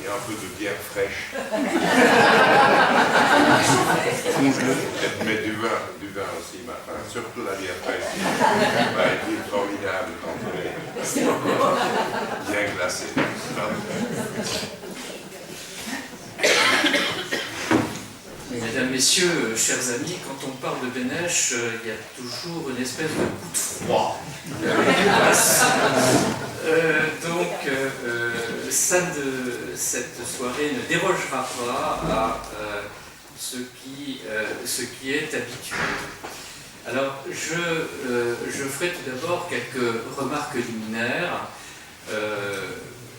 et un peu de bière fraîche. Et mais du vin aussi, enfin, surtout la bière fraîche. Elle est formidable quand elle est bien glacée. Mesdames, Messieurs, chers amis, quand on parle de Beneš, il y a toujours une espèce de coup de froid. Cette soirée ne dérogera pas à ce qui est habituel. Alors, je ferai tout d'abord quelques remarques liminaires,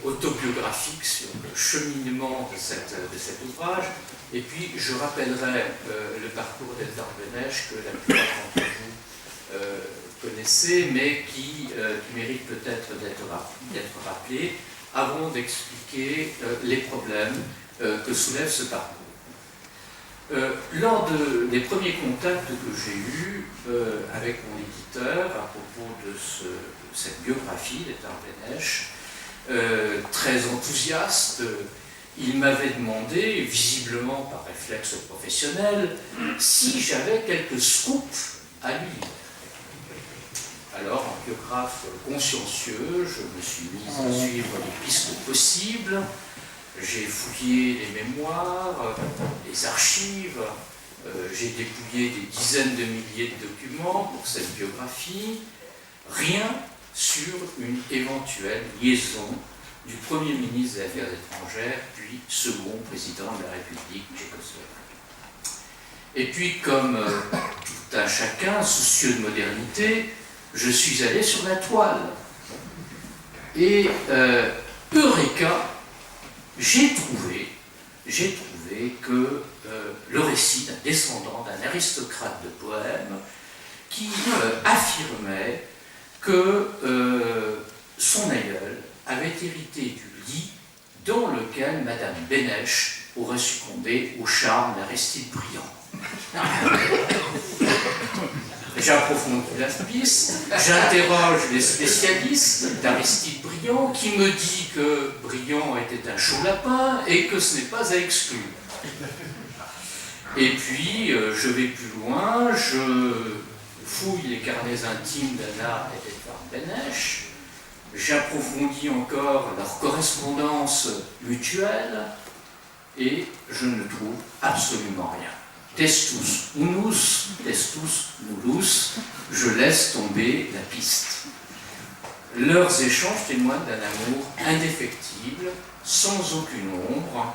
autobiographiques sur le cheminement de cet ouvrage. Et puis, je rappellerai le parcours d'Eldar Beneš que la plupart d'entre vous connaissez, mais qui mérite peut-être d'être rappelé avant d'expliquer les problèmes que soulève ce parcours. Lors des premiers contacts que j'ai eus avec mon éditeur à propos de cette biographie d'Eldar Beneš, très enthousiaste, il m'avait demandé, visiblement par réflexe professionnel, si j'avais quelques scoops à lui lire. Alors, en biographe consciencieux, je me suis mis à suivre les pistes possibles. J'ai fouillé les mémoires, les archives, j'ai dépouillé des dizaines de milliers de documents pour cette biographie. Rien sur une éventuelle liaison du Premier ministre des Affaires étrangères, puis second président de la République tchécoslovaque. Et puis, comme tout un chacun, soucieux de modernité, je suis allé sur la toile. Et Eureka, j'ai trouvé que le récit d'un descendant, d'un aristocrate de Bohême, qui affirmait que son aïeul avait hérité du lit dans lequel Madame Beneš aurait succombé au charme d'Aristide Briand. J'approfondis la piste, j'interroge les spécialistes d'Aristide Briand qui me dit que Briand était un chaud lapin et que ce n'est pas à exclure. Et puis, je vais plus loin, je fouille les carnets intimes d'Anna et d'Edvard Beneš, j'approfondis encore leur correspondance mutuelle et je ne trouve absolument rien. Testus unus, testus nullus, je laisse tomber la piste. Leurs échanges témoignent d'un amour indéfectible, sans aucune ombre,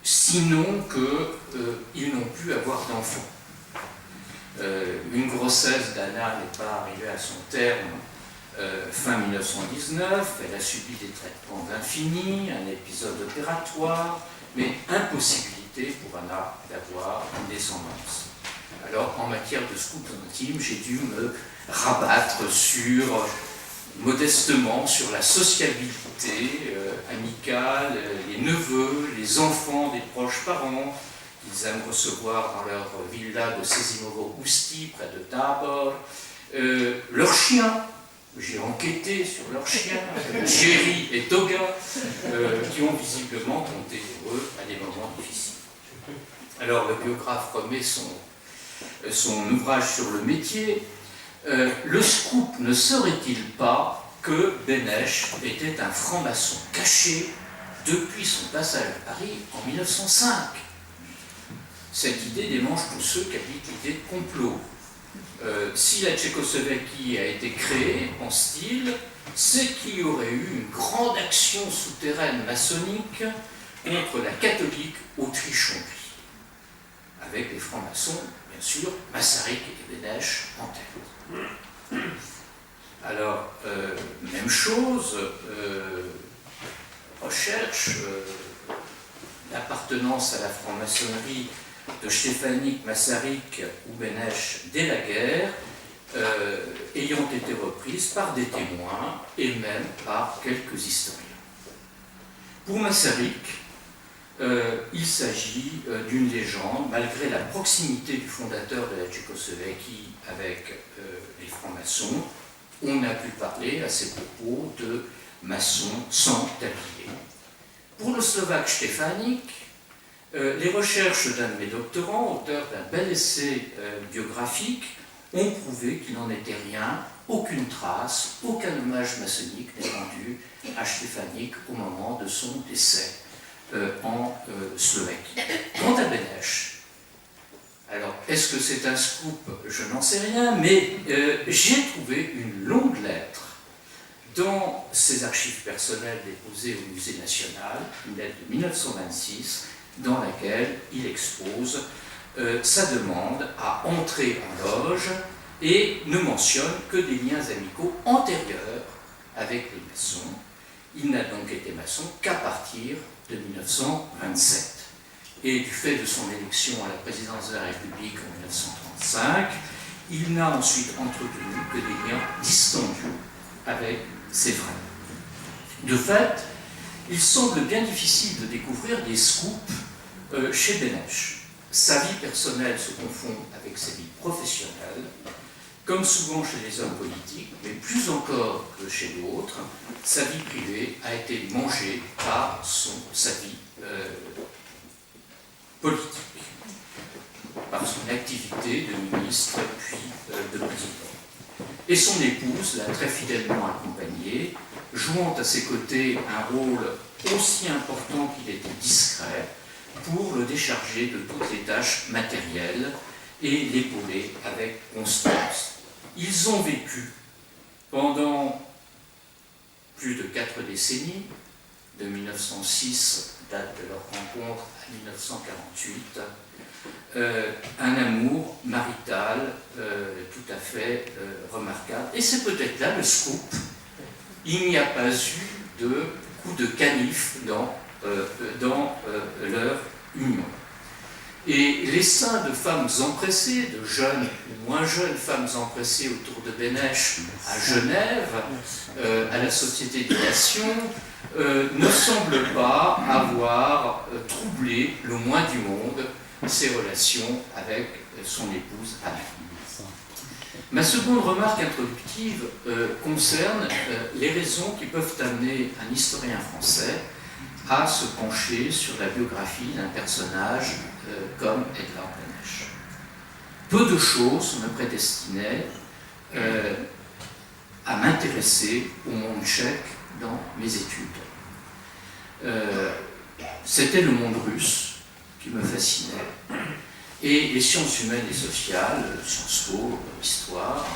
sinon qu'ils n'ont pu avoir d'enfants. Une grossesse d'Anna n'est pas arrivée à son terme fin 1919, elle a subi des traitements infinis, un épisode opératoire, mais impossibilité pour Anna d'avoir une descendance. Alors, en matière de scoop intime, j'ai dû me rabattre modestement sur la sociabilité amicale, les neveux, les enfants des proches parents, qu'ils aiment recevoir dans leur villa de Sezimovo-Ousti, près de Tabor, leurs chiens. J'ai enquêté sur leurs chiens, Jerry et Toga, qui ont visiblement compté pour eux à des moments difficiles. Alors, le biographe remet son ouvrage sur le métier. Le scoop ne serait-il pas que Beneš était un franc-maçon caché depuis son passage à Paris en 1905 ? Cette idée démange tous ceux qui habitent l'idée de complot. Si la Tchécoslovaquie a été créée en style, c'est qu'il y aurait eu une grande action souterraine maçonnique contre la catholique Autriche-Hongrie, avec les francs-maçons, bien sûr, Masaryk et Beneš en tête. Alors, même chose, recherche, l'appartenance à la franc-maçonnerie de Stefanik, Masaryk ou Beneš dès la guerre, ayant été reprise par des témoins et même par quelques historiens. Pour Masaryk, il s'agit d'une légende, malgré la proximité du fondateur de la Tchécoslovaquie avec les francs-maçons, on a pu parler à ses propos de maçons sans tablier. Pour le Slovaque Štefanik, les recherches d'un de mes doctorants, auteur d'un bel essai biographique, ont prouvé qu'il n'en était rien, aucune trace, aucun hommage maçonnique n'est rendu à Štefanik au moment de son décès en Slovaquie. Quant à Beneš, alors est-ce que c'est un scoop? Je n'en sais rien, mais j'ai trouvé une longue lettre dans ses archives personnelles déposées au Musée national, une lettre de 1926, dans laquelle il expose sa demande à entrer en loge et ne mentionne que des liens amicaux antérieurs avec les maçons. Il n'a donc été maçon qu'à partir de 1927. Et du fait de son élection à la présidence de la République en 1935, il n'a ensuite entretenu que des liens distendus avec ses frères. De fait, il semble bien difficile de découvrir des scoops chez Beneš. Sa vie personnelle se confond avec sa vie professionnelle, comme souvent chez les hommes politiques, mais plus encore que chez d'autres, sa vie privée a été mangée par sa vie politique, par son activité de ministre puis de président. Et son épouse l'a très fidèlement accompagné, jouant à ses côtés un rôle aussi important qu'il était discret pour le décharger de toutes les tâches matérielles et l'épauler avec constance. Ils ont vécu pendant plus de 4 décennies, de 1906, date de leur rencontre, à 1948, un amour marital tout à fait remarquable. Et c'est peut-être là le scoop. Il n'y a pas eu de coup de canif dans leur union. Et l'essaim de femmes empressées, de jeunes ou moins jeunes femmes empressées autour de Beneš à Genève, à la Société des Nations, ne semble pas avoir troublé le moins du monde ses relations avec son épouse Anne. Ma seconde remarque introductive concerne les raisons qui peuvent amener un historien français à se pencher sur la biographie d'un personnage comme Edvard Beneš. Peu de choses me prédestinaient à m'intéresser au monde tchèque dans mes études. C'était le monde russe qui me fascinait, et les sciences humaines et sociales, Sciences Po, l'histoire,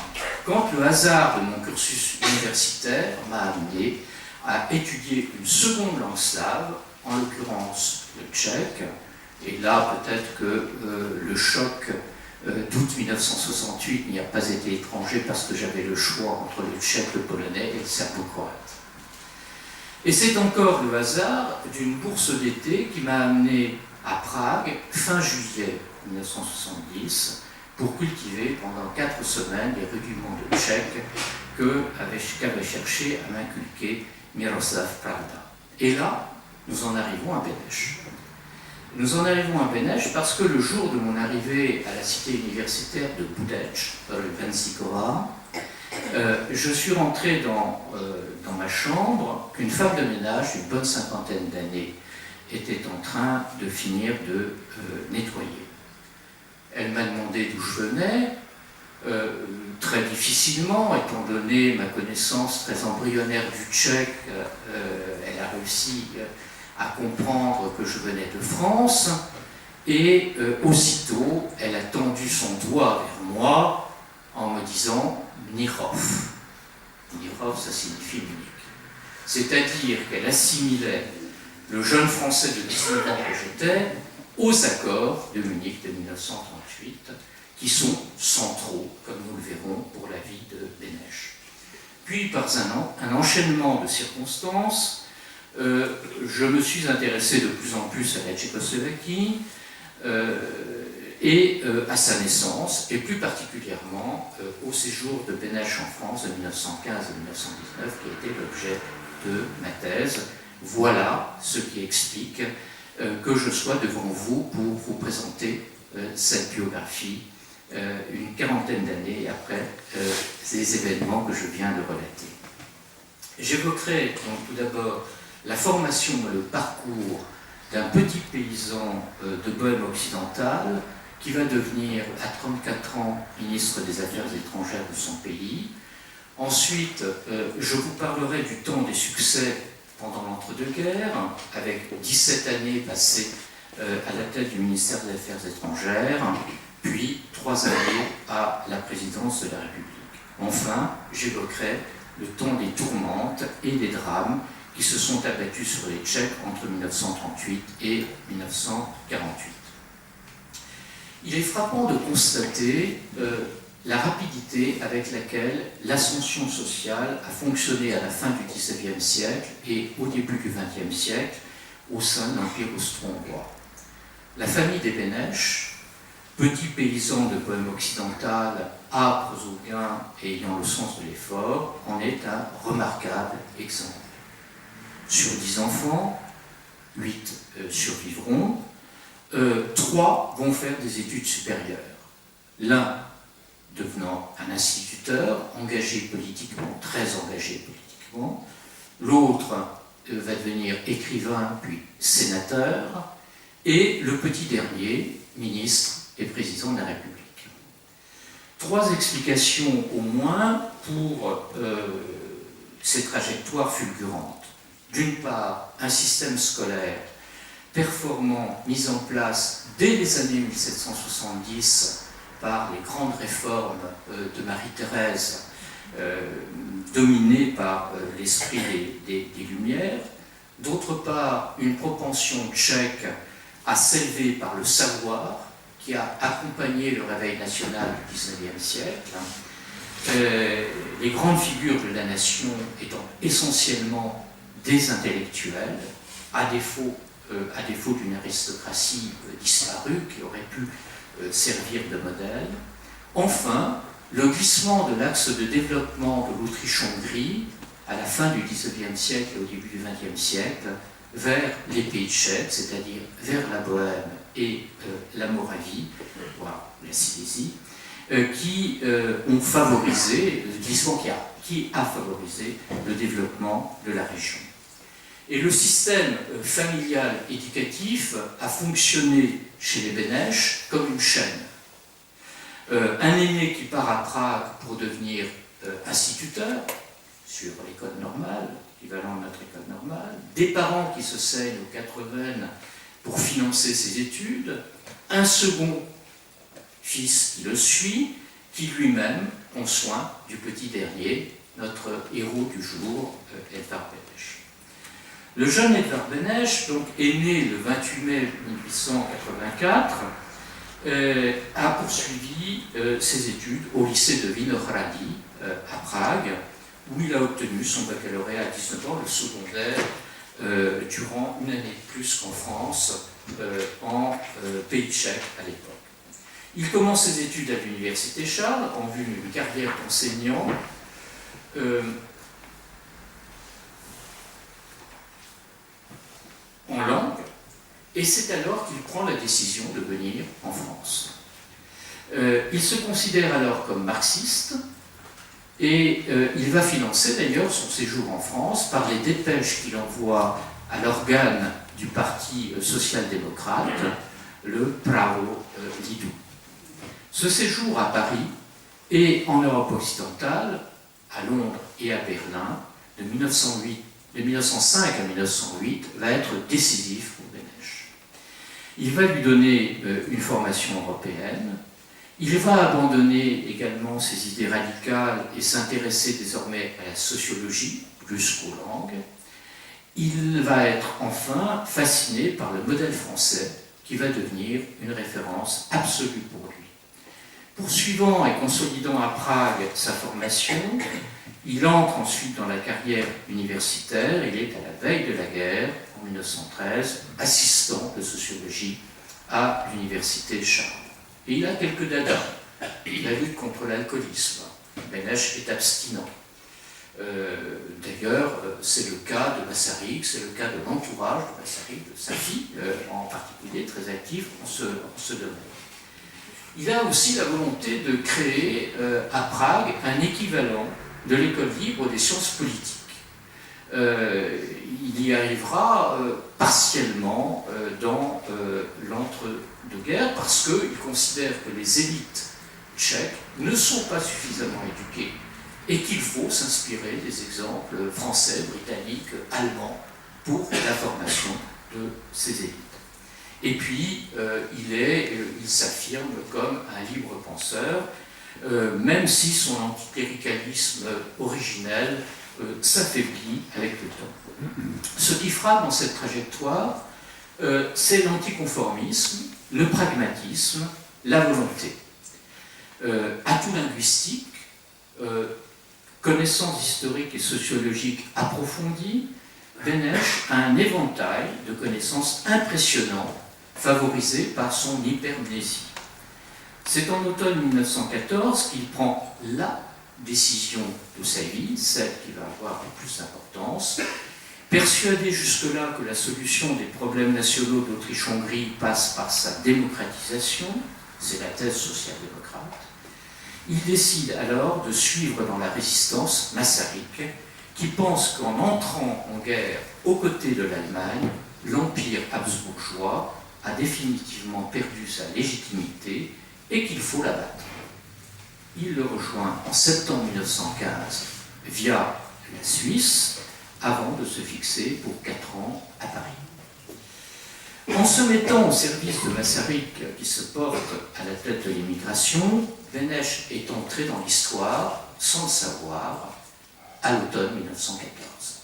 quand le hasard de mon cursus universitaire m'a amené à étudier une seconde langue slave, en l'occurrence le tchèque, et là peut-être que le choc d'août 1968 n'y a pas été étranger parce que j'avais le choix entre le tchèque, le polonais et le serbo-croate. Et c'est encore le hasard d'une bourse d'été qui m'a amené à Prague fin juillet 1970 pour cultiver pendant 4 semaines les rudiments de tchèque qu'avait cherché à m'inculquer Miroslav Pravda. Et là, nous en arrivons à Beneš. Nous en arrivons à Beneš parce que le jour de mon arrivée à la cité universitaire de Budech, Vensikova, je suis rentré dans ma chambre qu'une femme de ménage d'une bonne 50aine d'années était en train de finir de nettoyer. Elle m'a demandé d'où je venais, très difficilement, étant donné ma connaissance très embryonnaire du tchèque, elle a réussi à comprendre que je venais de France, et aussitôt, elle a tendu son doigt vers moi en me disant « Mnichov ». Mnichov, ça signifie Munich. C'est-à-dire qu'elle assimilait le jeune Français de 19 ans que j'étais aux accords de Munich de 1938, qui sont centraux, comme nous le verrons, pour la vie de Beneš. Puis, par un enchaînement de circonstances, je me suis intéressé de plus en plus à la Tchécoslovaquie et à sa naissance, et plus particulièrement au séjour de Beneš en France de 1915 à 1919, qui a été l'objet de ma thèse. Voilà ce qui explique que je sois devant vous pour vous présenter cette biographie une 40aine d'années après ces événements que je viens de relater. J'évoquerai donc tout d'abord la formation et le parcours d'un petit paysan de Bohême occidentale qui va devenir à 34 ans ministre des Affaires étrangères de son pays. Ensuite, je vous parlerai du temps des succès pendant l'entre-deux-guerres, avec 17 années passées à la tête du ministère des Affaires étrangères, puis 3 années à la présidence de la République. Enfin, j'évoquerai le temps des tourmentes et des drames qui se sont abattus sur les Tchèques entre 1938 et 1948. Il est frappant de constater la rapidité avec laquelle l'ascension sociale a fonctionné à la fin du XIXe siècle et au début du XXe siècle au sein de l'Empire austro-hongrois. La famille des Beneš, petits paysans de Bohême occidentale, âpres au gain et ayant le sens de l'effort, en est un remarquable exemple. Sur 10 enfants, 8 survivront, 3 vont faire des études supérieures. L'un devenant un instituteur, engagé politiquement, très engagé politiquement. L'autre va devenir écrivain, puis sénateur. Et le petit dernier, ministre et président de la République. 3 explications au moins pour ces trajectoires fulgurantes. D'une part, un système scolaire performant, mis en place dès les années 1770 par les grandes réformes de Marie-Thérèse, dominées par l'esprit des Lumières. D'autre part, une propension tchèque à s'élever par le savoir, qui a accompagné le réveil national du XIXe siècle. Les grandes figures de la nation étant essentiellement des intellectuels, à défaut d'une aristocratie disparue qui aurait pu servir de modèle. Enfin, le glissement de l'axe de développement de l'Autriche-Hongrie à la fin du XIXe siècle et au début du XXe siècle vers les pays tchèques, c'est-à-dire vers la Bohême et la Moravie, voire la Silésie, qui ont favorisé le glissement qui a favorisé le développement de la région. Et le système familial éducatif a fonctionné chez les Beneš comme une chaîne. Un aîné qui part à Prague pour devenir instituteur sur l'école normale, équivalent de notre école normale, des parents qui se saignent aux 4 veines pour financer ses études, un second fils qui le suit, qui lui-même prend soin du petit dernier, notre héros du jour, Edvard Beneš. Le jeune Edvard Beneš, donc, est né le 28 mai 1884, a poursuivi ses études au lycée de Vinohrady à Prague, où il a obtenu son baccalauréat à 19 ans, le secondaire, durant une année de plus qu'en France, en pays tchèque à l'époque. Il commence ses études à l'université Charles en vue d'une carrière d'enseignant. En langue, et c'est alors qu'il prend la décision de venir en France. Il se considère alors comme marxiste, et il va financer d'ailleurs son séjour en France par les dépêches qu'il envoie à l'organe du Parti social-démocrate, le Pravo Lidu. Ce séjour à Paris et en Europe occidentale, à Londres et à Berlin, de 1905 à 1908, va être décisif pour Beneš. Il va lui donner une formation européenne. Il va abandonner également ses idées radicales et s'intéresser désormais à la sociologie plus qu'aux langues. Il va être enfin fasciné par le modèle français qui va devenir une référence absolue pour lui. Poursuivant et consolidant à Prague sa formation, il entre ensuite dans la carrière universitaire. Il est à la veille de la guerre, en 1913, assistant de sociologie à l'université Charles. Et il a quelques dadas. La lutte contre l'alcoolisme. Beneš est abstinent. D'ailleurs, c'est le cas de Masaryk, c'est le cas de l'entourage de Masaryk, de sa fille en particulier, très active en ce domaine. Il a aussi la volonté de créer à Prague un équivalent de l'école libre des sciences politiques. il y arrivera partiellement dans l'entre-deux-guerres parce qu'il considère que les élites tchèques ne sont pas suffisamment éduquées et qu'il faut s'inspirer des exemples français, britanniques, allemands pour la formation de ces élites. Et puis, il s'affirme comme un libre penseur, même si son anticléricalisme originel s'affaiblit avec le temps. Ce qui frappe dans cette trajectoire, c'est l'anticonformisme, le pragmatisme, la volonté. Atout linguistique, connaissances historiques et sociologiques approfondies, Beneš a un éventail de connaissances impressionnant, favorisé par son hypermnésie. C'est en automne 1914 qu'il prend la décision de sa vie, celle qui va avoir le plus d'importance, persuadé jusque-là que la solution des problèmes nationaux d'Autriche-Hongrie passe par sa démocratisation, c'est la thèse social-démocrate, il décide alors de suivre dans la résistance Masaryk, qui pense qu'en entrant en guerre aux côtés de l'Allemagne, l'Empire habsbourgeois a définitivement perdu sa légitimité et qu'il faut l'abattre. Il le rejoint en septembre 1915 via la Suisse, avant de se fixer pour 4 ans à Paris. En se mettant au service de Masaryk, qui se porte à la tête de l'immigration, Beneš est entré dans l'histoire, sans le savoir, à l'automne 1914.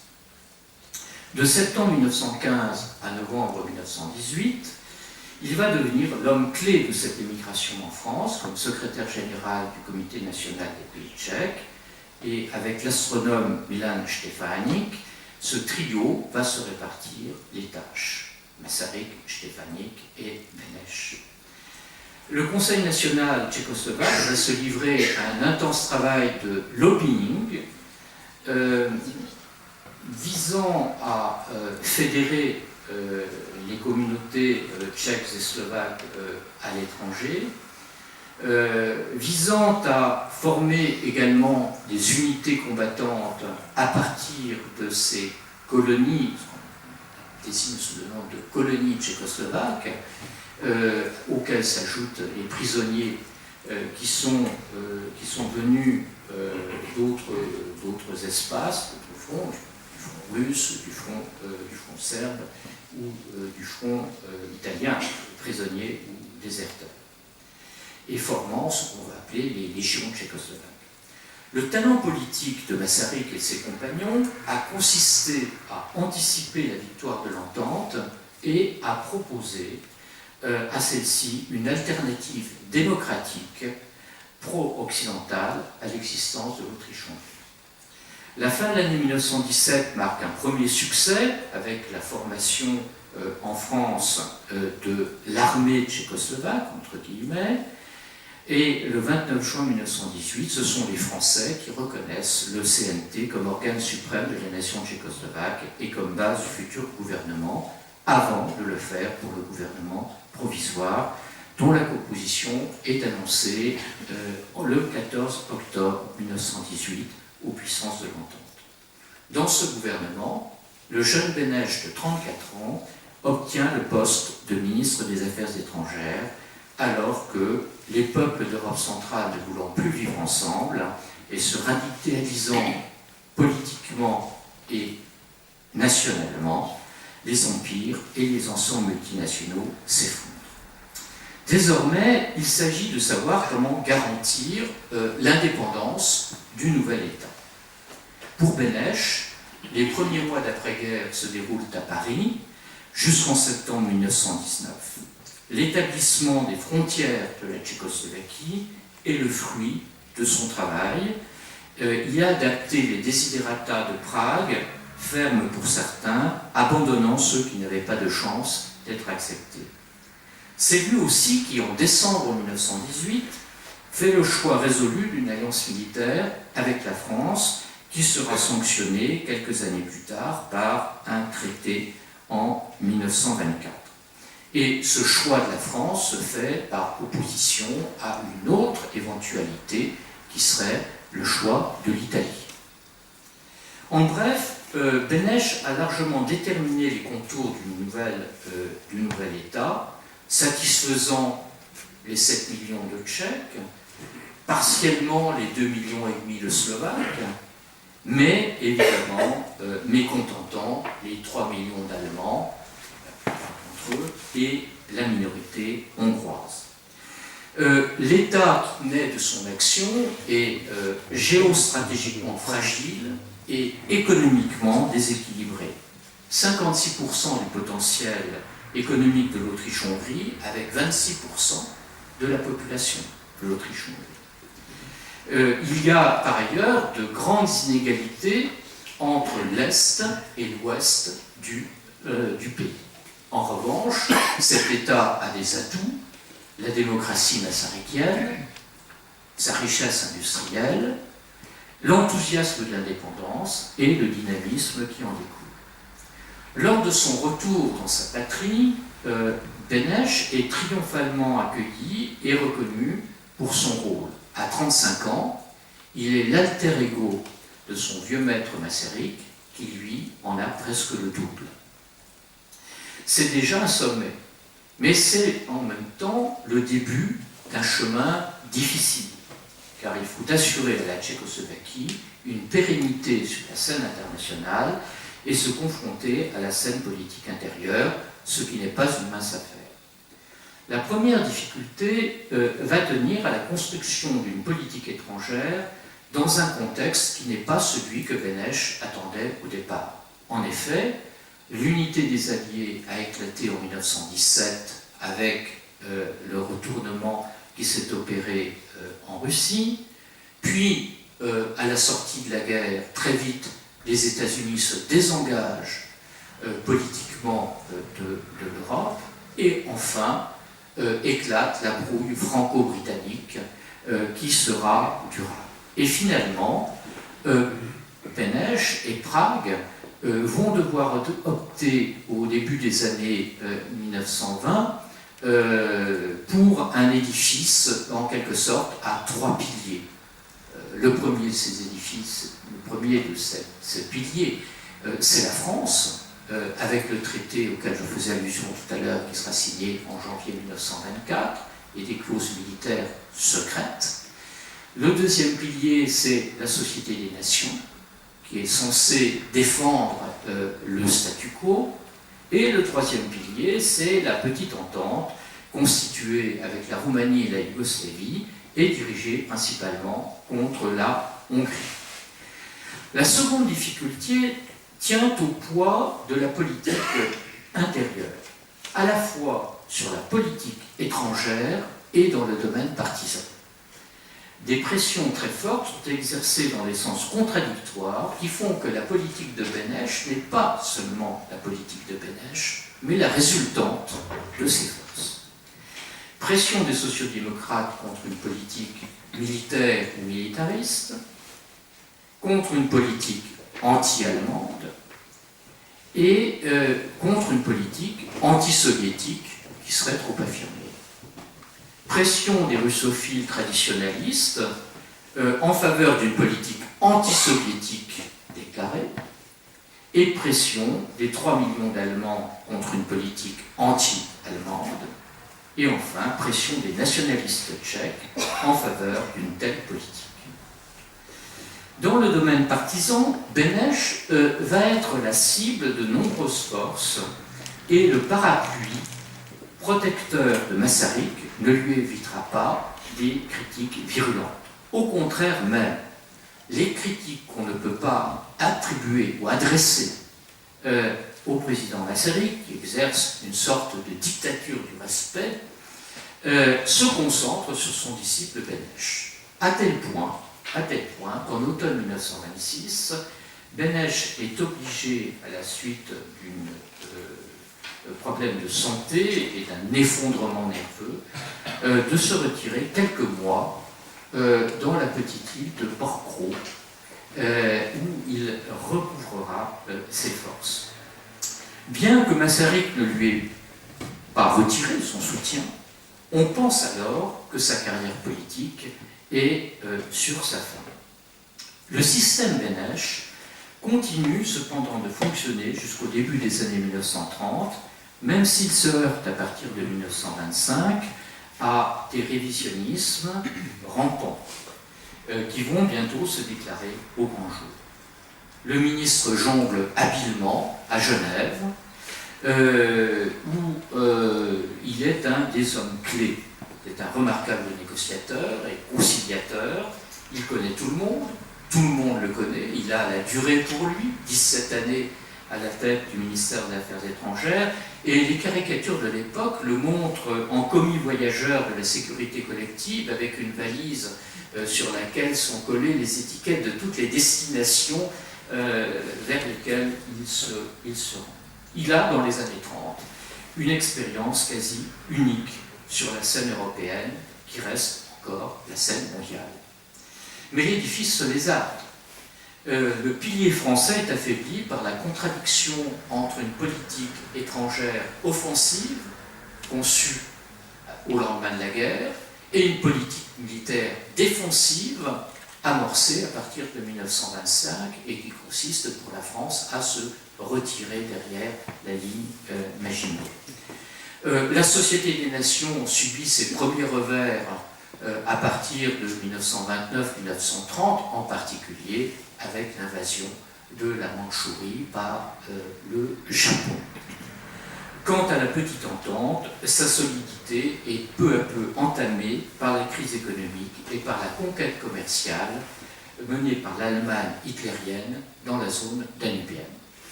De septembre 1915 à novembre 1918, il va devenir l'homme clé de cette émigration en France, comme secrétaire général du Comité national des pays tchèques, et avec l'astronome Milan Štefaník, ce trio va se répartir les tâches. Masaryk, Štefaník et Beneš. Le Conseil national tchécoslovaque va se livrer à un intense travail de lobbying visant à fédérer les communautés tchèques et slovaques à l'étranger, visant à former également des unités combattantes à partir de ces colonies, on désigne sous le nom de colonies tchécoslovaques, auxquelles s'ajoutent les prisonniers qui sont venus d'autres espaces, d'autres fronts, du front russe, du front serbe ou du front italien, prisonniers ou déserteurs, et formant ce qu'on va appeler les légions tchécoslovaques. Le talent politique de Masaryk et de ses compagnons a consisté à anticiper la victoire de l'Entente et à proposer à celle-ci une alternative démocratique pro-occidentale à l'existence de l'Autriche-Hongrie. La fin de l'année 1917 marque un premier succès avec la formation en France de l'armée tchécoslovaque, entre guillemets, et le 29 juin 1918, ce sont les Français qui reconnaissent le CNT comme organe suprême de la nation tchécoslovaque et comme base du futur gouvernement, avant de le faire pour le gouvernement provisoire, dont la composition est annoncée le 14 octobre 1918 aux puissances de l'Entente. Dans ce gouvernement, le jeune Beneš de 34 ans obtient le poste de ministre des Affaires étrangères, alors que les peuples d'Europe centrale ne voulant plus vivre ensemble et se radicalisant politiquement et nationalement, les empires et les ensembles multinationaux s'effondrent. Désormais, il s'agit de savoir comment garantir l'indépendance du nouvel État. Pour Beneš, les premiers mois d'après-guerre se déroulent à Paris jusqu'en septembre 1919. L'établissement des frontières de la Tchécoslovaquie est le fruit de son travail. Il a adapté les desiderata de Prague, fermes pour certains, abandonnant ceux qui n'avaient pas de chance d'être acceptés. C'est lui aussi qui, en décembre 1918, fait le choix résolu d'une alliance militaire avec la France, qui sera sanctionnée quelques années plus tard par un traité en 1924. Et ce choix de la France se fait par opposition à une autre éventualité qui serait le choix de l'Italie. En bref, Bénèche a largement déterminé les contours du nouvel État, satisfaisant les 7 millions de Tchèques, partiellement les 2,5 millions de Slovaques, mais évidemment mécontentant les 3 millions d'Allemands, entre eux, et la minorité hongroise. L'État qui naît de son action est géostratégiquement fragile et économiquement déséquilibré. 56% du potentiel économique de l'Autriche-Hongrie avec 26% de la population de l'Autriche-Hongrie. Il y a par ailleurs de grandes inégalités entre l'Est et l'Ouest du pays. En revanche, cet État a des atouts, la démocratie massarikienne, sa richesse industrielle, l'enthousiasme de l'indépendance et le dynamisme qui en découle. Lors de son retour dans sa patrie, Bénèche est triomphalement accueilli et reconnu pour son rôle. À 35 ans, il est l'alter ego de son vieux maître Masaryk, qui lui en a presque le double. C'est déjà un sommet, mais c'est en même temps le début d'un chemin difficile, car il faut assurer à la Tchécoslovaquie une pérennité sur la scène internationale et se confronter à la scène politique intérieure, ce qui n'est pas une mince affaire. La première difficulté va tenir à la construction d'une politique étrangère dans un contexte qui n'est pas celui que Bénèche attendait au départ. En effet, l'unité des Alliés a éclaté en 1917 avec le retournement qui s'est opéré en Russie, puis à la sortie de la guerre, très vite, les États-Unis se désengagent politiquement de l'Europe, et enfin éclate la brouille franco-britannique qui sera durable. Et finalement, Bénèche et Prague vont devoir opter au début des années 1920 pour un édifice en quelque sorte à 3 piliers. Le premier de ces édifices, le premier de ces piliers, c'est la France, avec le traité auquel je faisais allusion tout à l'heure, qui sera signé en janvier 1924, et des clauses militaires secrètes. Le deuxième pilier, c'est la Société des Nations, qui est censée défendre le statu quo. Et le troisième pilier, c'est la petite entente constituée avec la Roumanie et la Yougoslavie et dirigée principalement contre la Hongrie. La seconde difficulté tient au poids de la politique intérieure, à la fois sur la politique étrangère et dans le domaine partisan. Des pressions très fortes sont exercées dans des sens contradictoires qui font que la politique de Bénèche n'est pas seulement la politique de Bénèche, mais la résultante de ses forces. Pression des sociodémocrates contre une politique militaire ou militariste, contre une politique anti-allemande et contre une politique anti-soviétique qui serait trop affirmée. Pression des russophiles traditionnalistes en faveur d'une politique anti-soviétique déclarée, et pression des 3 millions d'Allemands contre une politique anti-allemande, et enfin pression des nationalistes tchèques en faveur d'une telle politique. Dans le domaine partisan, Bénèche va être la cible de nombreuses forces et le parapluie protecteur de Masaryk ne lui évitera pas des critiques virulentes. Au contraire même, les critiques qu'on ne peut pas attribuer ou adresser au président Masaryk, qui exerce une sorte de dictature du respect, se concentrent sur son disciple Bénèche. À tel point qu'en automne 1926, Bénèche est obligé, à la suite d'un problème de santé et d'un effondrement nerveux, de se retirer quelques mois dans la petite île de Borkro, où il recouvrera ses forces. Bien que Masaryk ne lui ait pas retiré son soutien, on pense alors que sa carrière politique est sur sa fin. Le système Bénèche continue cependant de fonctionner jusqu'au début des années 1930, même s'il se heurte à partir de 1925 à des révisionnismes rampants qui vont bientôt se déclarer au grand jour. Le ministre jongle habilement à Genève, où il est un des hommes clés. C'est un remarquable négociateur et conciliateur. Il connaît tout le monde le connaît. Il a la durée pour lui, 17 années à la tête du ministère des Affaires étrangères. Et les caricatures de l'époque le montrent en commis voyageur de la sécurité collective avec une valise sur laquelle sont collées les étiquettes de toutes les destinations vers lesquelles il se rend. Il a, dans les années 30, une expérience quasi unique sur la scène européenne, qui reste encore la scène mondiale. Mais l'édifice se lézarde. Le pilier français est affaibli par la contradiction entre une politique étrangère offensive, conçue au lendemain de la guerre, et une politique militaire défensive, amorcée à partir de 1925 et qui consiste pour la France à se retirer derrière la ligne Maginot. La Société des Nations subit ses premiers revers à partir de 1929-1930, en particulier avec l'invasion de la Mandchourie par le Japon. Quant à la petite entente, sa solidité est peu à peu entamée par la crise économique et par la conquête commerciale menée par l'Allemagne hitlérienne dans la zone danubienne.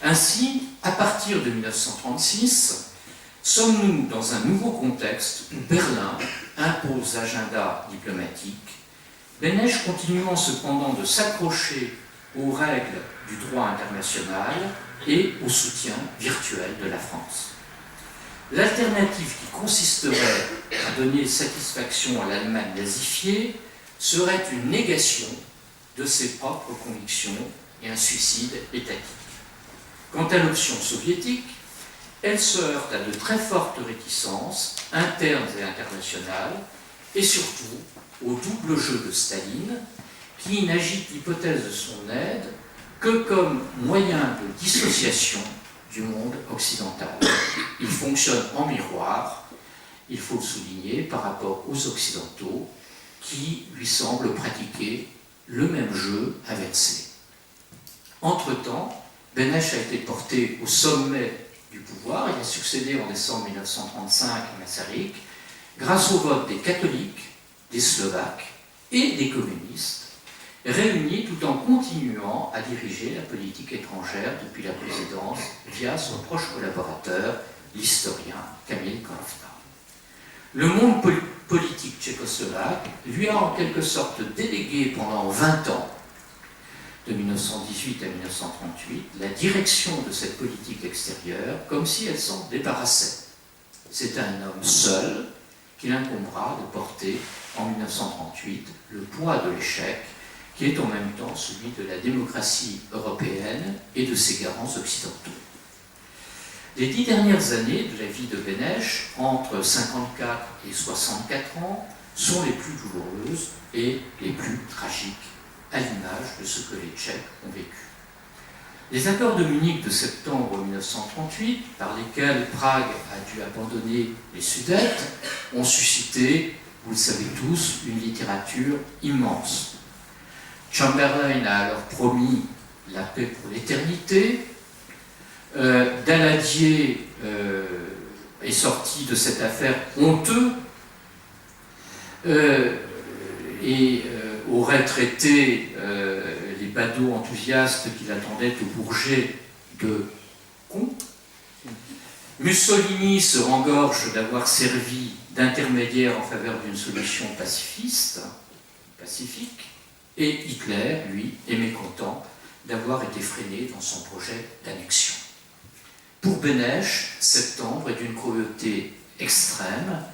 Ainsi, à partir de 1936, sommes-nous dans un nouveau contexte où Berlin impose l'agenda diplomatique, Bénèche continuant cependant de s'accrocher aux règles du droit international et au soutien virtuel de la France. L'alternative qui consisterait à donner satisfaction à l'Allemagne nazifiée serait une négation de ses propres convictions et un suicide étatique. Quant à l'option soviétique, elle se heurte à de très fortes réticences internes et internationales, et surtout au double jeu de Staline, qui n'agite l'hypothèse de son aide que comme moyen de dissociation du monde occidental. Il fonctionne en miroir, il faut le souligner, par rapport aux Occidentaux, qui lui semblent pratiquer le même jeu inversé. Entre-temps, Bénèche a été porté au sommet du pouvoir. Il a succédé en décembre 1935 à Masaryk grâce au vote des catholiques, des Slovaques et des communistes, réunis tout en continuant à diriger la politique étrangère depuis la présidence via son proche collaborateur, l'historien Kamil Kolofta. Le monde politique tchécoslovaque lui a en quelque sorte délégué pendant 20 ans, de 1918 à 1938, la direction de cette politique extérieure, comme si elle s'en débarrassait. C'est un homme seul qu'il incombera de porter en 1938 le poids de l'échec, qui est en même temps celui de la démocratie européenne et de ses garants occidentaux. Les 10 dernières années de la vie de Bénèche, entre 54 et 64 ans, sont les plus douloureuses et les plus tragiques, à l'image de ce que les Tchèques ont vécu. Les accords de Munich de septembre 1938, par lesquels Prague a dû abandonner les Sudètes, ont suscité, vous le savez tous, une littérature immense. Chamberlain a alors promis la paix pour l'éternité. Daladier est sorti de cette affaire honteux et aurait traité les badauds enthousiastes qui l'attendaient au Bourget de cons. Mussolini se rengorge d'avoir servi d'intermédiaire en faveur d'une solution pacifique, et Hitler, lui, est mécontent d'avoir été freiné dans son projet d'annexion. Pour Bénèche, septembre est d'une cruauté extrême,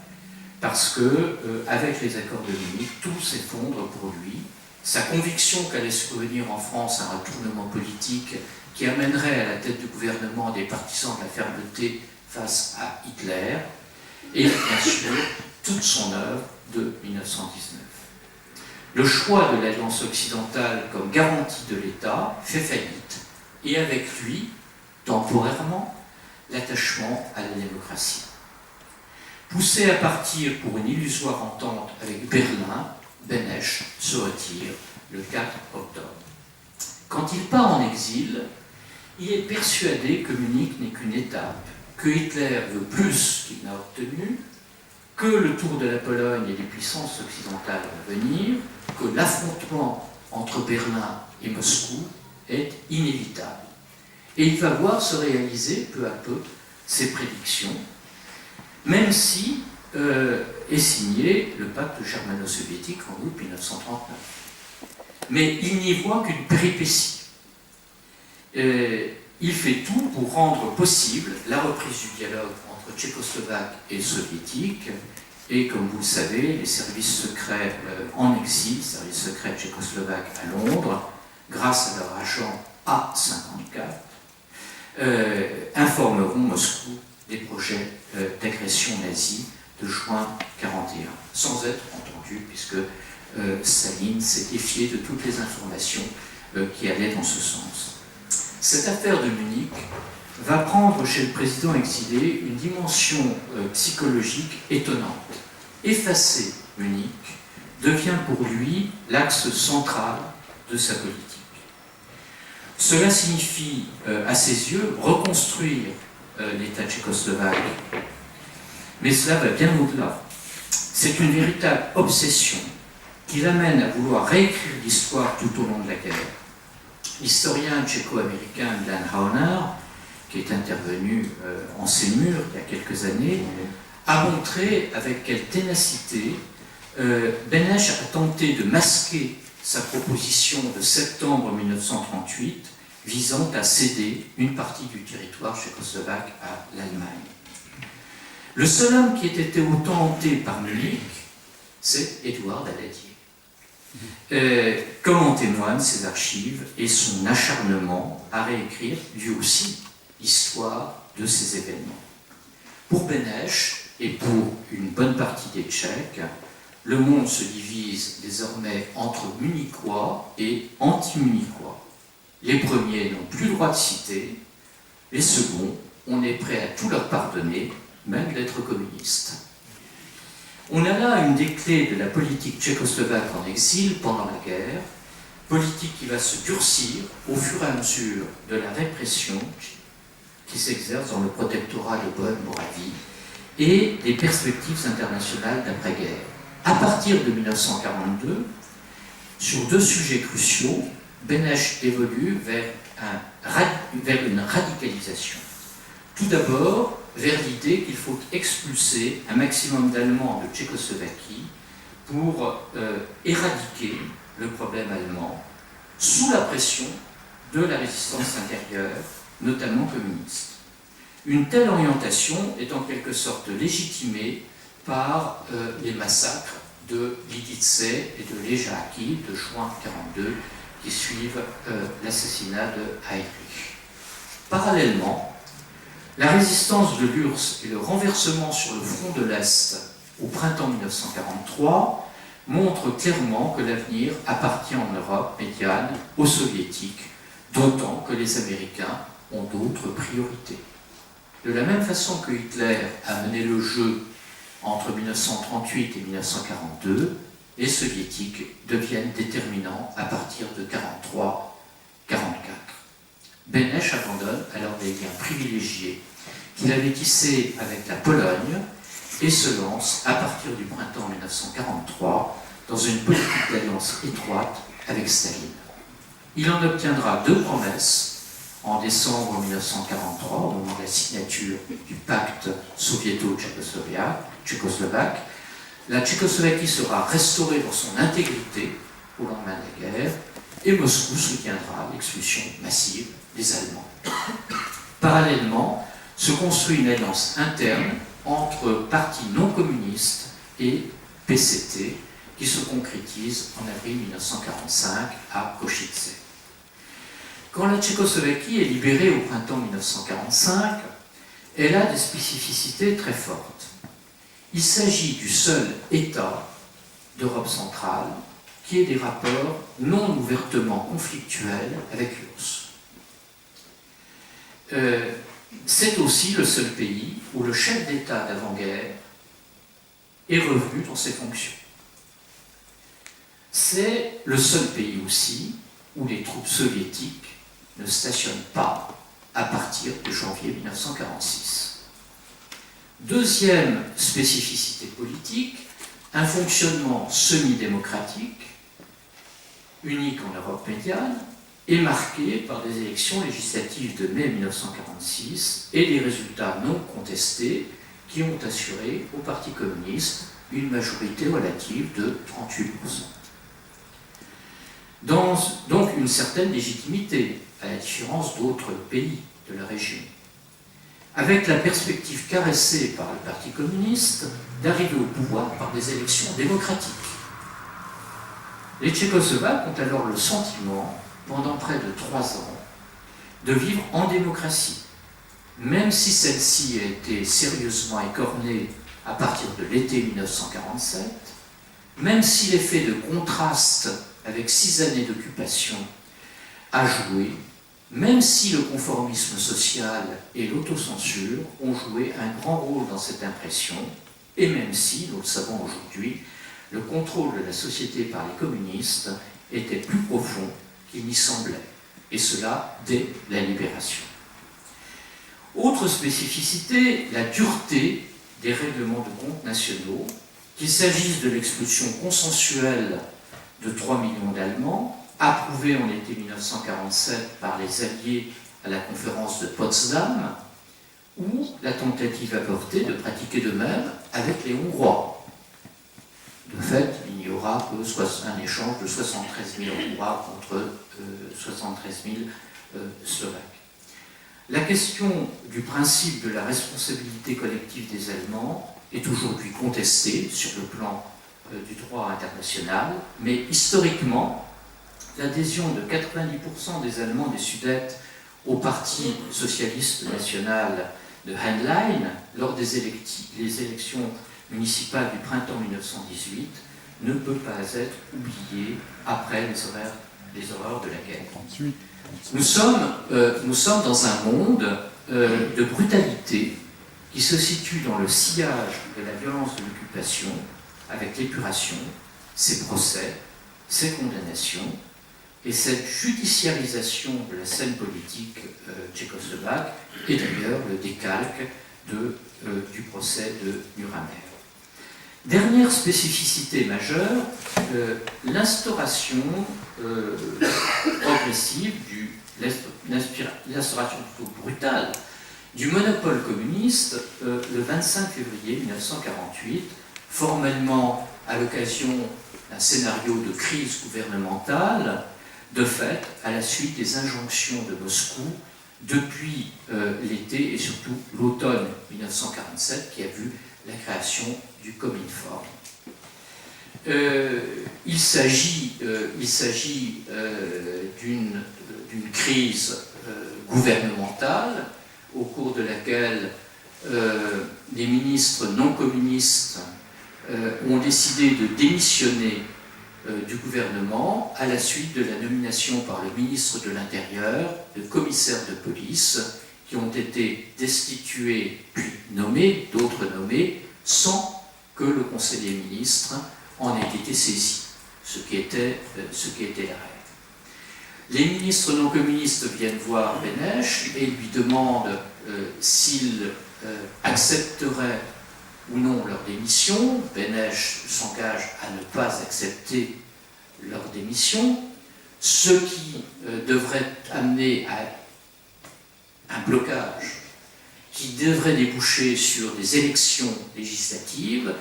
parce que, avec les accords de Munich, tout s'effondre pour lui. Sa conviction qu'allait survenir en France un retournement politique qui amènerait à la tête du gouvernement des partisans de la fermeté face à Hitler, et bien sûr toute son œuvre de 1919. Le choix de l'alliance occidentale comme garantie de l'État fait faillite, et avec lui, temporairement, l'attachement à la démocratie. Poussé à partir pour une illusoire entente avec Berlin, Benesch se retire le 4 octobre. Quand il part en exil, il est persuadé que Munich n'est qu'une étape, que Hitler veut plus qu'il n'a obtenu, que le tour de la Pologne et des puissances occidentales à venir, que l'affrontement entre Berlin et Moscou est inévitable. Et il va voir se réaliser peu à peu ses prédictions, même si est signé le pacte germano-soviétique en août 1939. Mais il n'y voit qu'une péripétie. Il fait tout pour rendre possible la reprise du dialogue entre Tchécoslovaques et Soviétiques, et comme vous le savez, les services secrets en exil, services secrets tchécoslovaques à Londres, grâce à leur agent A54, informeront Moscou des projets d'agression nazie de juin 1941, sans être entendu, puisque Staline s'est défié de toutes les informations qui allaient dans ce sens. Cette affaire de Munich va prendre chez le président exilé une dimension psychologique étonnante. Effacer Munich devient pour lui l'axe central de sa politique. Cela signifie, à ses yeux, reconstruire l'État tchécoslovaque. Mais cela va bien au-delà. C'est une véritable obsession qui l'amène à vouloir réécrire l'histoire tout au long de la guerre. L'historien tchéco-américain Dan Hauner, qui est intervenu en ces murs il y a quelques années, a montré avec quelle ténacité Benesch a tenté de masquer sa proposition de septembre 1938 visant à céder une partie du territoire tchécoslovaque à l'Allemagne. Le seul homme qui ait été autant hanté par Munich, c'est Édouard Daladier. Comme en témoignent ses archives et son acharnement à réécrire, lui aussi, l'histoire de ces événements. Pour Benesch et pour une bonne partie des Tchèques, le monde se divise désormais entre munichois et anti-munichois. Les premiers n'ont plus le droit de citer, les seconds, on est prêt à tout leur pardonner, même d'être communistes. On a là une des clés de la politique tchécoslovaque en exil pendant la guerre, politique qui va se durcir au fur et à mesure de la répression qui s'exerce dans le protectorat de Bohême-Moravie et des perspectives internationales d'après-guerre. À partir de 1942, sur deux sujets cruciaux, Benesch évolue vers une radicalisation. Tout d'abord, vers l'idée qu'il faut expulser un maximum d'Allemands de Tchécoslovaquie pour éradiquer le problème allemand sous la pression de la résistance intérieure, notamment communiste. Une telle orientation est en quelque sorte légitimée par les massacres de Lidice et de Lejaaki de juin 1942 qui suivent l'assassinat de Heydrich. Parallèlement, la résistance de l'URSS et le renversement sur le front de l'Est au printemps 1943 montrent clairement que l'avenir appartient en Europe médiane aux Soviétiques, d'autant que les Américains ont d'autres priorités. De la même façon que Hitler a mené le jeu entre 1938 et 1942, les Soviétiques deviennent déterminants à partir de 1943-1944. Benesch abandonne alors les liens privilégiés qu'il avait tissés avec la Pologne et se lance à partir du printemps 1943 dans une politique d'alliance étroite avec Staline. Il en obtiendra deux promesses en décembre 1943, au moment de la signature du pacte soviéto-tchécoslovaque. La Tchécoslovaquie sera restaurée dans son intégrité au lendemain de la guerre et Moscou soutiendra l'expulsion massive des Allemands. Parallèlement, se construit une alliance interne entre partis non communistes et PCT qui se concrétise en avril 1945 à Košice. Quand la Tchécoslovaquie est libérée au printemps 1945, elle a des spécificités très fortes. Il s'agit du seul État d'Europe centrale qu'il y ait des rapports non ouvertement conflictuels avec l'URSS. C'est aussi le seul pays où le chef d'État d'avant-guerre est revenu dans ses fonctions. C'est le seul pays aussi où les troupes soviétiques ne stationnent pas à partir de janvier 1946. Deuxième spécificité politique, un fonctionnement semi-démocratique, unique en Europe médiane, est marqué par des élections législatives de mai 1946 et des résultats non contestés qui ont assuré au Parti communiste une majorité relative de 38%. Donc une certaine légitimité, à la différence d'autres pays de la région, avec la perspective caressée par le Parti communiste d'arriver au pouvoir par des élections démocratiques. Les Tchécoslovaques ont alors le sentiment, pendant près de 3 ans, de vivre en démocratie, même si celle-ci a été sérieusement écornée à partir de l'été 1947, même si l'effet de contraste avec 6 années d'occupation a joué, même si le conformisme social et l'autocensure ont joué un grand rôle dans cette impression, et même si, nous le savons aujourd'hui, le contrôle de la société par les communistes était plus profond qu'il n'y semblait, et cela dès la libération. Autre spécificité, la dureté des règlements de compte nationaux, qu'il s'agisse de l'expulsion consensuelle de 3 millions d'Allemands, approuvée en été 1947 par les Alliés à la conférence de Potsdam, ou la tentative avortée de pratiquer de même avec les Hongrois. De fait, il n'y aura qu'un échange de 73 000 Hongrois contre 73 000 Slovaques. La question du principe de la responsabilité collective des Allemands est aujourd'hui contestée sur le plan du droit international, mais historiquement, l'adhésion de 90% des Allemands des Sudètes au Parti socialiste national de Heinlein lors des élections municipales du printemps 1918 ne peut pas être oubliée après les horreurs de la guerre. Nous sommes dans un monde de brutalité qui se situe dans le sillage de la violence de l'occupation, avec l'épuration, ses procès, ses condamnations, et cette judiciarisation de la scène politique tchécoslovaque est d'ailleurs le décalque du procès de Nuremberg. Dernière spécificité majeure, l'instauration progressive, l'instauration plutôt brutale du monopole communiste le 25 février 1948, formellement à l'occasion d'un scénario de crise gouvernementale, de fait, à la suite des injonctions de Moscou depuis l'été et surtout l'automne 1947 qui a vu la création du Cominform. Il s'agit d'une crise gouvernementale au cours de laquelle les ministres non communistes ont décidé de démissionner du gouvernement à la suite de la nomination par le ministre de l'Intérieur de commissaires de police qui ont été destitués puis nommés, d'autres nommés, sans que le Conseil des ministres en ait été saisi, ce qui était la règle. Les ministres non communistes viennent voir Beneš et lui demandent s'il accepterait ou non leur démission. Beneš s'engage à ne pas accepter leur démission, ce qui devrait amener à un blocage qui devrait déboucher sur des élections législatives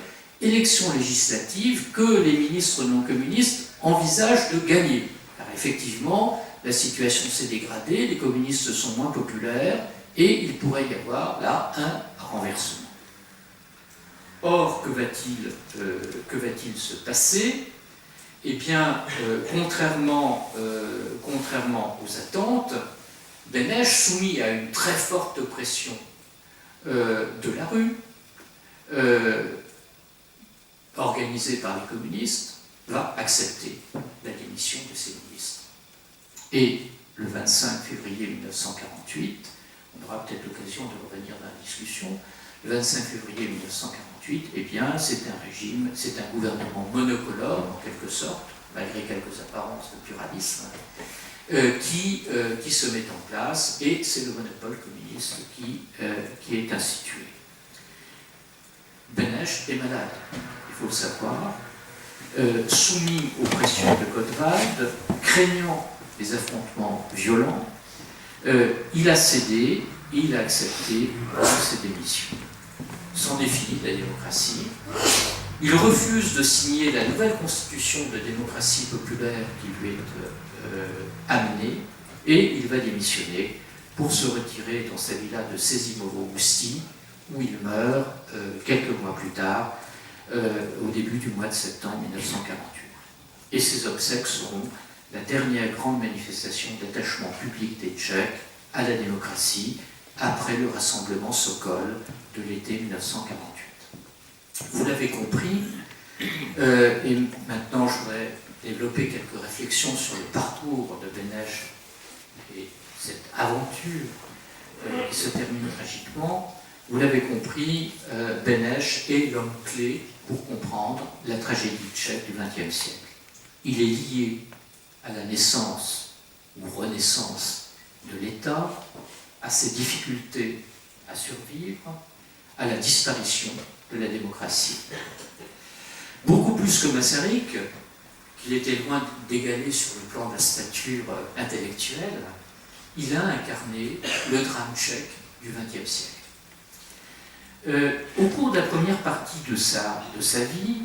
que les ministres non communistes envisagent de gagner. Car effectivement, la situation s'est dégradée, les communistes sont moins populaires et il pourrait y avoir là un renversement. Or, que va-t-il se passer? Eh bien, contrairement aux attentes, Beneš, soumis à une très forte pression de la rue, organisée par les communistes, va accepter la démission de ses ministres. Et le 25 février 1948, on aura peut-être l'occasion de revenir dans la discussion, le 25 février 1948, eh bien, c'est un régime, c'est un gouvernement monocolore, en quelque sorte, malgré quelques apparences de pluralisme, qui se met en place, et c'est le monopole communiste qui est institué. Benesch est malade, il faut le savoir, soumis aux pressions de Gottwald, craignant des affrontements violents, il a cédé, il a accepté ses démissions. S'en définit la démocratie. Il refuse de signer la nouvelle constitution de démocratie populaire qui lui est amenée, et il va démissionner pour se retirer dans sa villa de Sesimovo-Usti, où il meurt quelques mois plus tard, au début du mois de septembre 1948. Et ses obsèques seront la dernière grande manifestation d'attachement public des Tchèques à la démocratie après le rassemblement Sokol de l'été 1948. Vous l'avez compris, et maintenant je voudrais développer quelques réflexions sur le parcours de Benesch et cette aventure qui se termine tragiquement. Vous l'avez compris, Benesch est l'homme clé pour comprendre la tragédie tchèque du XXe siècle. Il est lié à la naissance ou renaissance de l'État, à ses difficultés à survivre, à la disparition de la démocratie. Beaucoup plus que Masaryk, qu'il était loin d'égaler sur le plan de la stature intellectuelle, il a incarné le drame tchèque du XXe siècle. Au cours de la première partie de sa vie,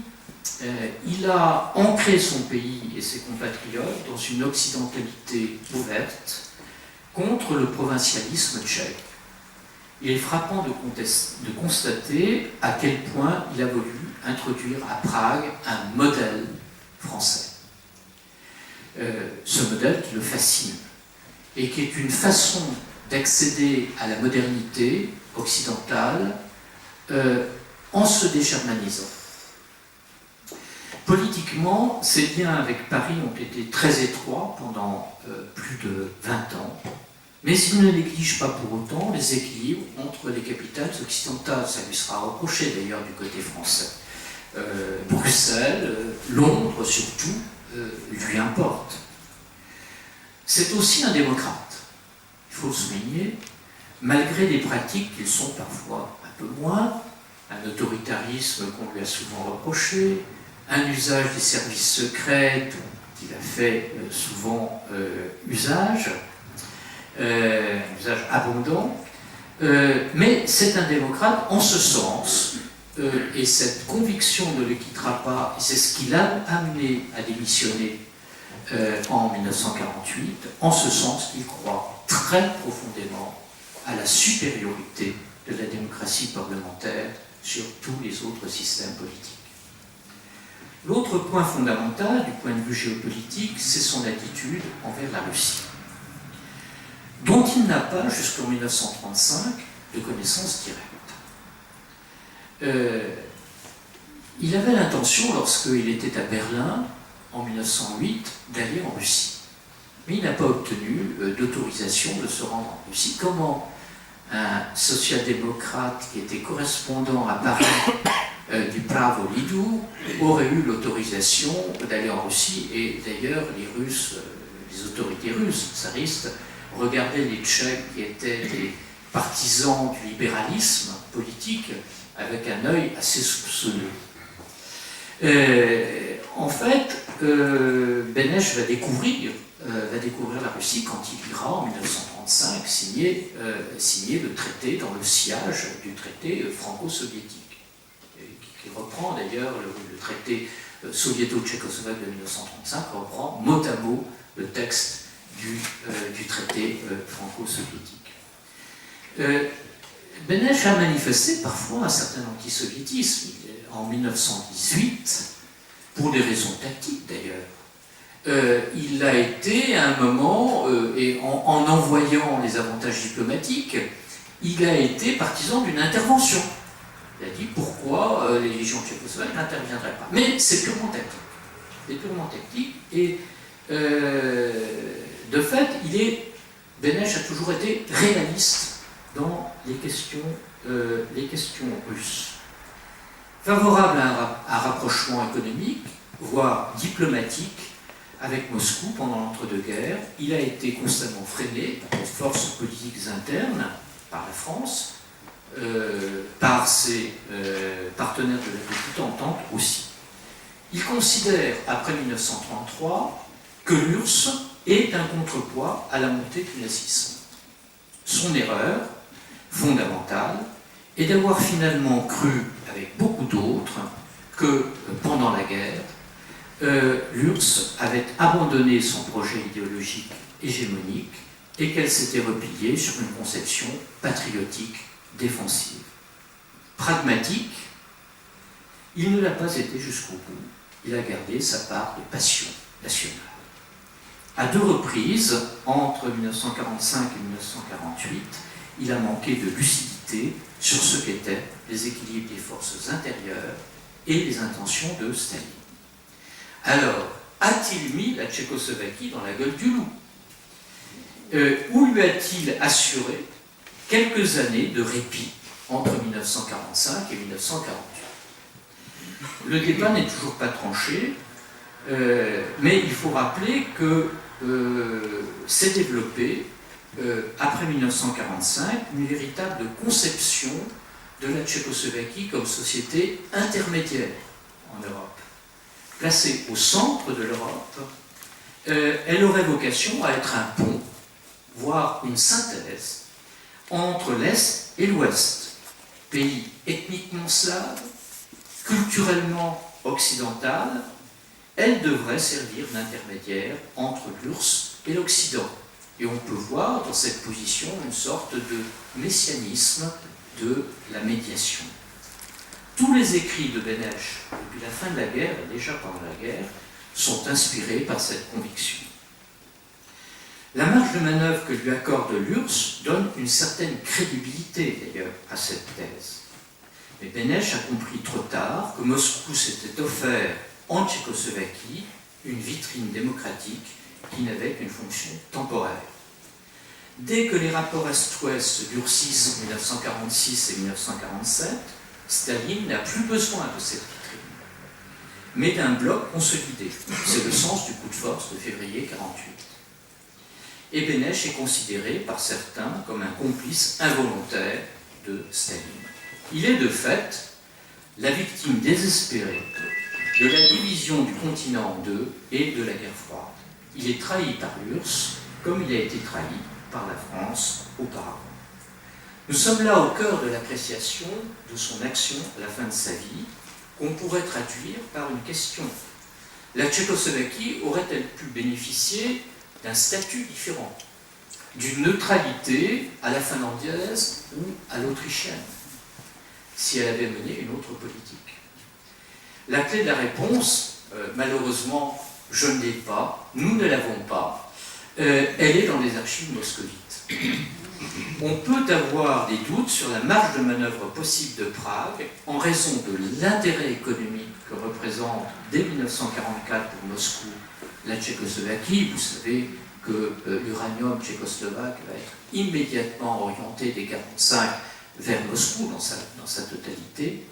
il a ancré son pays et ses compatriotes dans une occidentalité ouverte contre le provincialisme tchèque. Il est frappant de constater à quel point il a voulu introduire à Prague un modèle français. Ce modèle qui le fascine et qui est une façon d'accéder à la modernité occidentale en se dégermanisant. Politiquement, ses liens avec Paris ont été très étroits pendant plus de 20 ans, mais il ne néglige pas pour autant les équilibres entre les capitales occidentales. Ça lui sera reproché d'ailleurs du côté français. Bruxelles, Londres surtout, lui importe. C'est aussi un démocrate, il faut le souligner, malgré des pratiques qui sont parfois un peu moins, un autoritarisme qu'on lui a souvent reproché, un usage des services secrets dont il a fait souvent usage, un usage abondant, mais c'est un démocrate en ce sens, et cette conviction ne le quittera pas, et c'est ce qui l'a amené à démissionner en 1948, en ce sens qu'il croit très profondément à la supériorité de la démocratie parlementaire sur tous les autres systèmes politiques. L'autre point fondamental du point de vue géopolitique, c'est son attitude envers la Russie, dont il n'a pas, jusqu'en 1935, de connaissance directe. Il avait l'intention, lorsqu'il était à Berlin, en 1908, d'aller en Russie. Mais il n'a pas obtenu d'autorisation de se rendre en Russie. Comment un social-démocrate qui était correspondant à Paris du Pravo Lidu aurait eu l'autorisation d'aller en Russie? Et d'ailleurs, les autorités russes, tsaristes, regardaient les Tchèques qui étaient des partisans du libéralisme politique avec un œil assez soupçonneux. En fait, Benesch va découvrir la Russie quand il ira en 1935 signer le traité dans le sillage du traité franco-soviétique, qui reprend d'ailleurs le traité soviéto-tchécoslovaque de 1935, reprend mot à mot le texte du traité franco-soviétique. Benesch a manifesté parfois un certain antisoviétisme. En 1918, pour des raisons tactiques d'ailleurs, il a été à un moment, et en envoyant les avantages diplomatiques, il a été partisan d'une intervention. Il a dit pourquoi les légions tchécoslovaques n'interviendraient pas. Mais c'est purement tactique. est purement technique, et de fait, Beneš a toujours été réaliste dans les questions russes. Favorable à un rapprochement économique, voire diplomatique, avec Moscou pendant l'entre-deux-guerres, il a été constamment freiné par les forces politiques internes, par la France, par ses partenaires de la petite entente aussi. Il considère, après 1933, que l'URSS est un contrepoids à la montée du nazisme. Son erreur fondamentale est d'avoir finalement cru, avec beaucoup d'autres, que pendant la guerre, l'URSS avait abandonné son projet idéologique hégémonique et qu'elle s'était repliée sur une conception patriotique défensive. Pragmatique, il ne l'a pas été jusqu'au bout. Il a gardé sa part de passion nationale. À 2 reprises, entre 1945 et 1948, il a manqué de lucidité sur ce qu'étaient les équilibres des forces intérieures et les intentions de Staline. Alors, a-t-il mis la Tchécoslovaquie dans la gueule du loup? Ou lui a-t-il assuré quelques années de répit entre 1945 et 1948? Le débat n'est toujours pas tranché, mais il faut rappeler que s'est développée, après 1945, une véritable conception de la Tchécoslovaquie comme société intermédiaire en Europe. Placée au centre de l'Europe, elle aurait vocation à être un pont, voire une synthèse, entre l'Est et l'Ouest. Pays ethniquement slave, culturellement occidental, elle devrait servir d'intermédiaire entre l'URSS et l'Occident. Et on peut voir dans cette position une sorte de messianisme de la médiation. Tous les écrits de Beneš, depuis la fin de la guerre et déjà pendant la guerre, sont inspirés par cette conviction. La marge de manœuvre que lui accorde l'URSS donne une certaine crédibilité d'ailleurs à cette thèse. Mais Beneš a compris trop tard que Moscou s'était offert en Tchécoslovaquie une vitrine démocratique qui n'avait qu'une fonction temporaire. Dès que les rapports Est-Ouest se durcissent en 1946 et 1947, Staline n'a plus besoin de cette vitrine, mais d'un bloc consolidé. C'est le sens du coup de force de février 1948. Et Beneš est considéré par certains comme un complice involontaire de Staline. Il est de fait la victime désespérée de la division du continent en deux et de la guerre froide. Il est trahi par l'URSS comme il a été trahi par la France auparavant. Nous sommes là au cœur de l'appréciation de son action à la fin de sa vie, qu'on pourrait traduire par une question. La Tchécoslovaquie aurait-elle pu bénéficier d'un statut différent, d'une neutralité à la finlandaise ou à l'autrichienne, si elle avait mené une autre politique? La clé de la réponse, malheureusement, je ne l'ai pas, nous ne l'avons pas, elle est dans les archives moscovites. On peut avoir des doutes sur la marge de manœuvre possible de Prague en raison de l'intérêt économique que représente dès 1944 pour Moscou la Tchécoslovaquie. Vous savez que l'uranium tchécoslovaque va être immédiatement orienté dès 1945 vers Moscou dans sa totalité.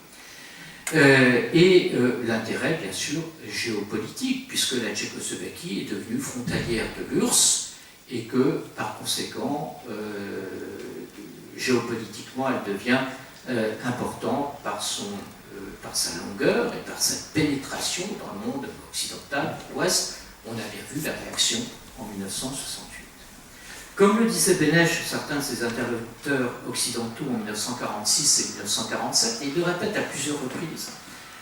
Et l'intérêt, bien sûr, géopolitique, puisque la Tchécoslovaquie est devenue frontalière de l'URSS et que, par conséquent, géopolitiquement, elle devient importante par sa longueur et par sa pénétration dans le monde occidental, de l'Ouest. On avait vu la réaction en 1968. Comme le disait Beneš, certains de ses interlocuteurs occidentaux en 1946 et 1947, et il le répète à plusieurs reprises,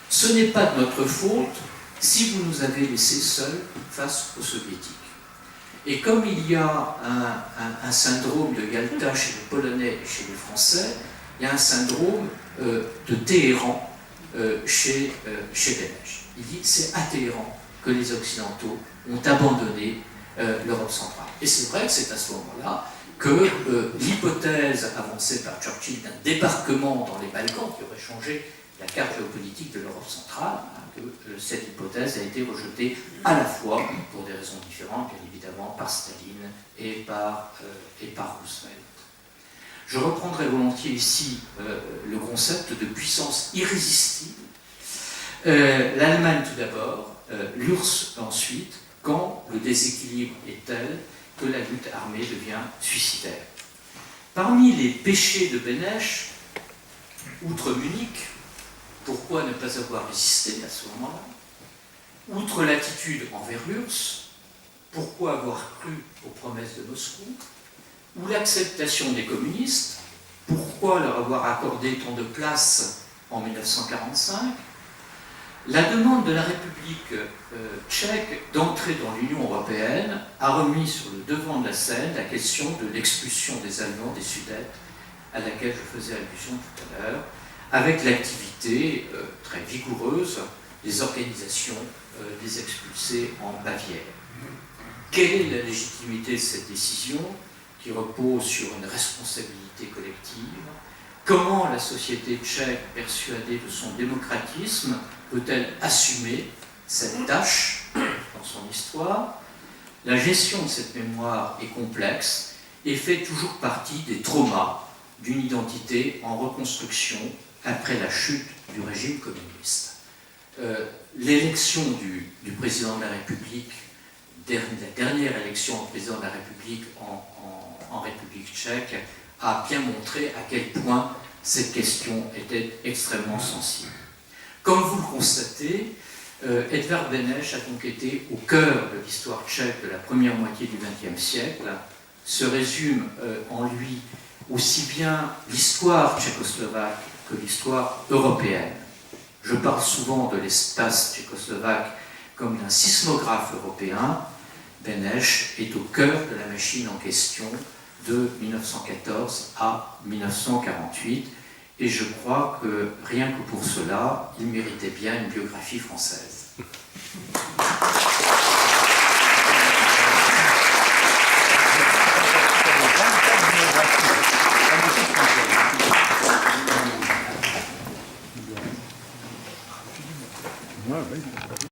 ce n'est pas de notre faute si vous nous avez laissés seuls face aux soviétiques. Et comme il y a un syndrome de Yalta chez les Polonais et chez les Français, il y a un syndrome de Téhéran chez Beneš. Il dit c'est à Téhéran que les Occidentaux ont abandonné l'Europe centrale. Et c'est vrai que c'est à ce moment-là que l'hypothèse avancée par Churchill d'un débarquement dans les Balkans, qui aurait changé la carte géopolitique de l'Europe centrale, que cette hypothèse a été rejetée à la fois, pour des raisons différentes, bien évidemment, par Staline et par Roosevelt. Je reprendrai volontiers ici le concept de puissance irrésistible. L'Allemagne tout d'abord, l'URSS ensuite, quand le déséquilibre est tel que la lutte armée devient suicidaire. Parmi les péchés de Beneš, outre Munich, pourquoi ne pas avoir résisté à ce moment-là? Outre l'attitude envers l'URSS, pourquoi avoir cru aux promesses de Moscou? Ou l'acceptation des communistes, pourquoi leur avoir accordé tant de place en 1945? La demande de la République tchèque d'entrer dans l'Union européenne a remis sur le devant de la scène la question de l'expulsion des Allemands des Sudètes, à laquelle je faisais allusion tout à l'heure, avec l'activité très vigoureuse des organisations des expulsés en Bavière. Quelle est la légitimité de cette décision qui repose sur une responsabilité collective? Comment la société tchèque, persuadée de son démocratisme, peut-elle assumer cette tâche dans son histoire? La gestion de cette mémoire est complexe et fait toujours partie des traumas d'une identité en reconstruction après la chute du régime communiste. L'élection du président de la République, la dernière élection en président de la République en République tchèque, a bien montré à quel point cette question était extrêmement sensible. Comme vous le constatez, Edvard Beneš a donc été au cœur de l'histoire tchèque de la première moitié du XXe siècle. Se résume en lui aussi bien l'histoire tchécoslovaque que l'histoire européenne. Je parle souvent de l'espace tchécoslovaque comme d'un sismographe européen. Beneš est au cœur de la machine en question de 1914 à 1948, et je crois que rien que pour cela, il méritait bien une biographie française.